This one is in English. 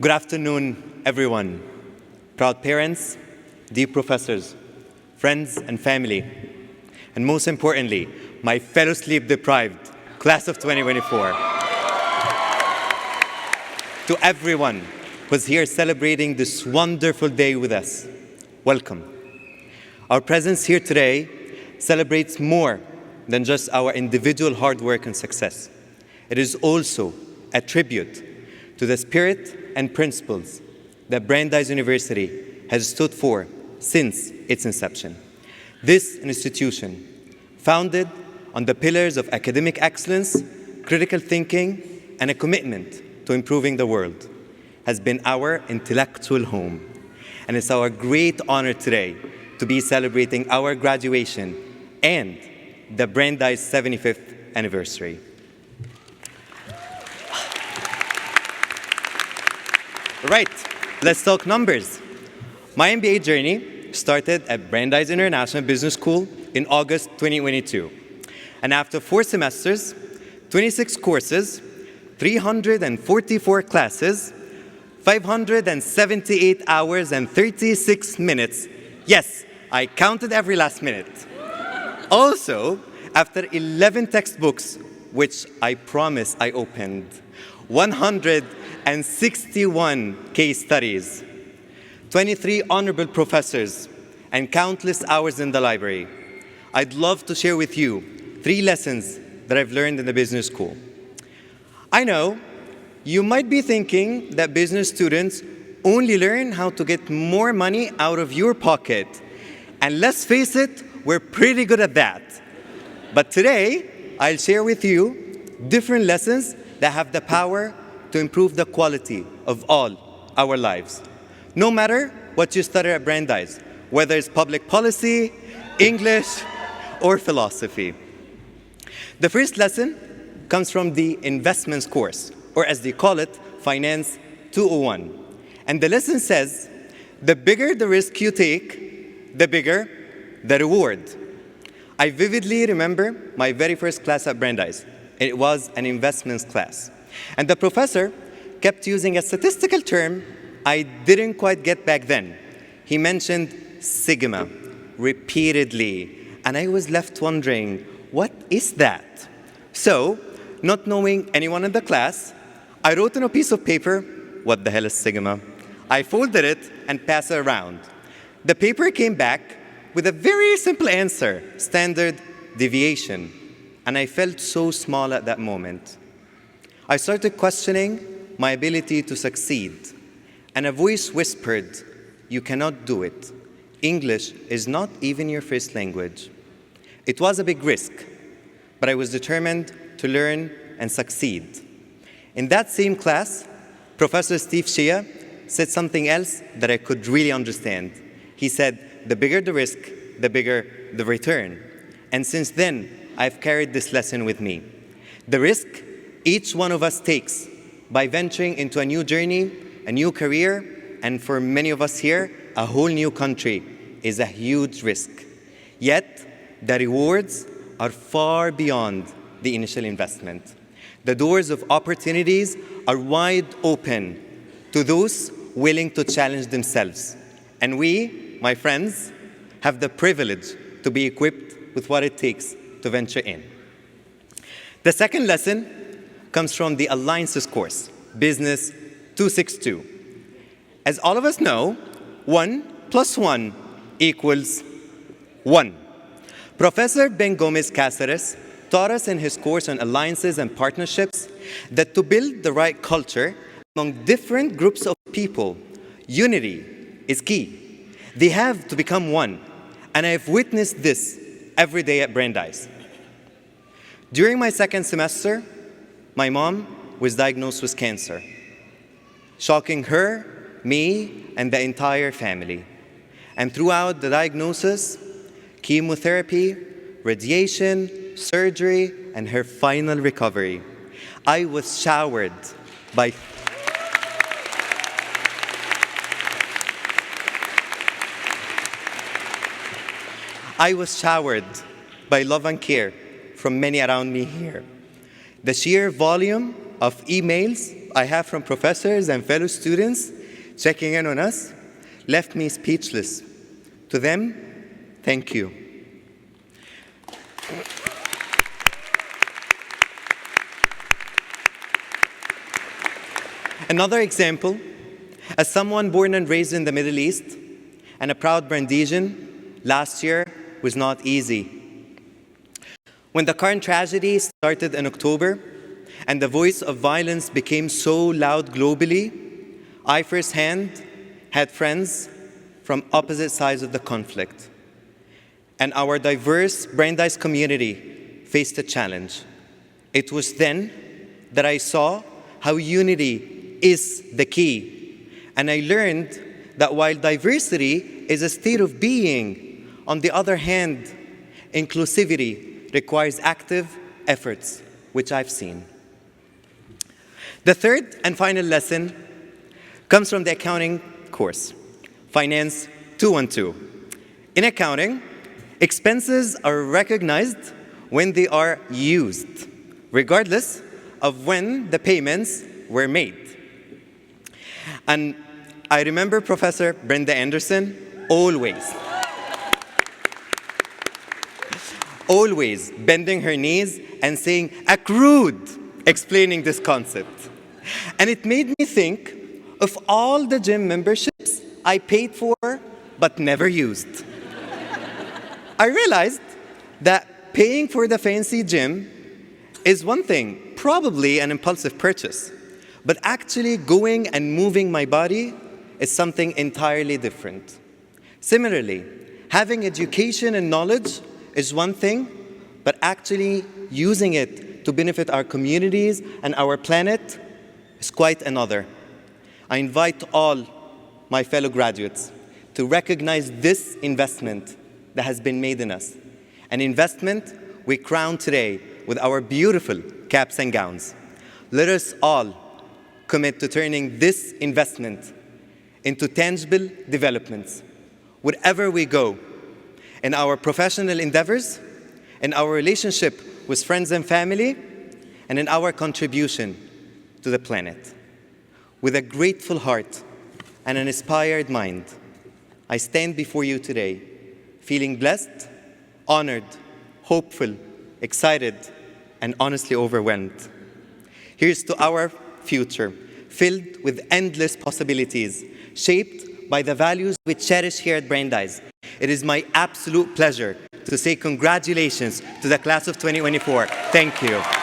Good afternoon, everyone. Proud parents, dear professors, friends and family, and most importantly, my fellow sleep-deprived class of 2024. To everyone who's here celebrating this wonderful day with us, welcome. Our presence here today celebrates more than just our individual hard work and success. It is also a tribute to the spirit and principles that Brandeis University has stood for since its inception. This institution, founded on the pillars of academic excellence, critical thinking, and a commitment to improving the world, has been our intellectual home. And it's our great honor today to be celebrating our graduation and the Brandeis 75th anniversary. Right, let's talk numbers. My MBA journey started at Brandeis International Business School in August 2022. And after 4 semesters, 26 courses, 344 classes, 578 hours and 36 minutes. Yes, I counted every last minute. Also, after 11 textbooks, which I promise I opened, 161 case studies, 23 honorable professors, and countless hours in the library, I'd love to share with you 3 lessons that I've learned in the business school. I know you might be thinking that business students only learn how to get more money out of your pocket. And let's face it, we're pretty good at that. But today, I'll share with you different lessons that have the power to improve the quality of all our lives. No matter what you study at Brandeis, whether it's public policy, English, or philosophy. The first lesson comes from the investments course, or as they call it, Finance 201. And the lesson says, the bigger the risk you take, the bigger the reward. I vividly remember my very first class at Brandeis. It was an investments class. And the professor kept using a statistical term I didn't quite get back then. He mentioned sigma repeatedly, and I was left wondering, what is that? So, not knowing anyone in the class, I wrote on a piece of paper, what the hell is sigma? I folded it and passed it around. The paper came back with a very simple answer, standard deviation. And I felt so small at that moment. I started questioning my ability to succeed. And a voice whispered, you cannot do it. English is not even your first language. It was a big risk, but I was determined to learn and succeed. In that same class, Professor Steve Shea said something else that I could really understand. He said, the bigger the risk, the bigger the return. And since then, I've carried this lesson with me. The risk each one of us takes by venturing into a new journey, a new career, and for many of us here, a whole new country is a huge risk. Yet, the rewards are far beyond the initial investment. The doors of opportunities are wide open to those willing to challenge themselves. And we, my friends, have the privilege to be equipped with what it takes to venture in. The second lesson comes from the Alliances course, Business 262. As all of us know, 1 + 1 = 1. Professor Ben Gomez Cáceres taught us in his course on alliances and partnerships that to build the right culture among different groups of people, unity is key. They have to become one, and I have witnessed this every day at Brandeis. During my second semester, my mom was diagnosed with cancer, shocking her, me, and the entire family. And throughout the diagnosis, chemotherapy, radiation, surgery, and her final recovery, I was showered by love and care from many around me here. The sheer volume of emails I have from professors and fellow students checking in on us left me speechless. To them, thank you. Another example, as someone born and raised in the Middle East and a proud Brandeisian, last year was not easy. When the current tragedy started in October and the voice of violence became so loud globally, I firsthand had friends from opposite sides of the conflict. And our diverse Brandeis community faced a challenge. It was then that I saw how unity is the key. And I learned that while diversity is a state of being, on the other hand, inclusivity requires active efforts, which I've seen. The third and final lesson comes from the accounting course, Finance 212. In accounting, expenses are recognized when they are used, regardless of when the payments were made. And I remember Professor Brenda Anderson always bending her knees and saying, accrued, explaining this concept. And it made me think of all the gym memberships I paid for but never used. I realized that paying for the fancy gym is one thing, probably an impulsive purchase. But actually going and moving my body is something entirely different. Similarly, having education and knowledge is one thing, but actually using it to benefit our communities and our planet is quite another. I invite all my fellow graduates to recognize this investment that has been made in us, an investment we crown today with our beautiful caps and gowns. Let us all commit to turning this investment into tangible developments wherever we go, in our professional endeavors, in our relationship with friends and family, and in our contribution to the planet. With a grateful heart and an inspired mind, I stand before you today, feeling blessed, honored, hopeful, excited, and honestly overwhelmed. Here's to our future, filled with endless possibilities, shaped by the values we cherish here at Brandeis. It is my absolute pleasure to say congratulations to the class of 2024. Thank you.